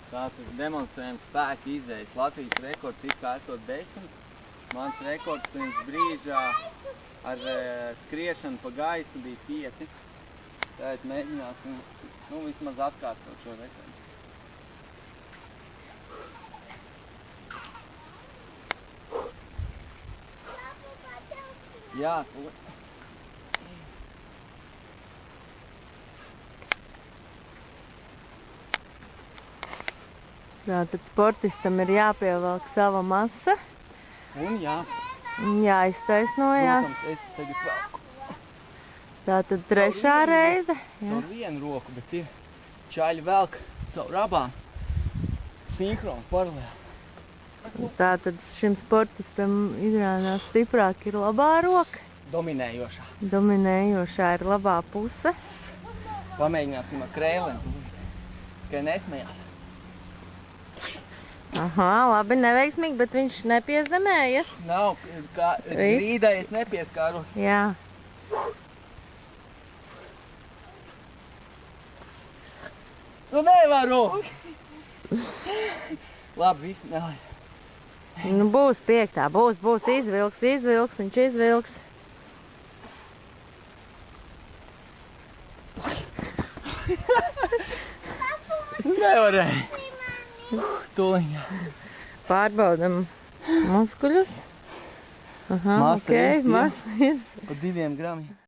Tātad demonstrējam spēku izējas. Latvijas rekords it kā esot 10. Mans rekords pirms brīžā ar skriešanu pa gaisu bija 5. Tātad mēģināsim vismaz atkārtot šo rekordu. Jā, Tātad sportistam ir jāpievelk sava masa. Un Jāiztaisnojās. protams, es tagad velku. Tātad trešā reize. Caur vienu roku, bet ir čaļi velk caur abām. Sinhroni, paralēli. Tātad šim sportistam izrādās stiprāk ir labā roka. Dominējošā. Dominējošā ir labā puse. Pamēģināsim ar krēlēm. Tikai nesmējās. Aha, labi, neveiksmīgi, bet viņš nepiezemējas. Nav, kā rīdai es nepieskāru. Jā. Nu nevaru! Labi, viss nevajag. Nu būs piektā, būs izvilks, viņš izvilks. Nevarēju. Tūliņā. Pārbaudam muskuļus. Aha, Masa ok, ir, masa ir. Pa 2 gramiem.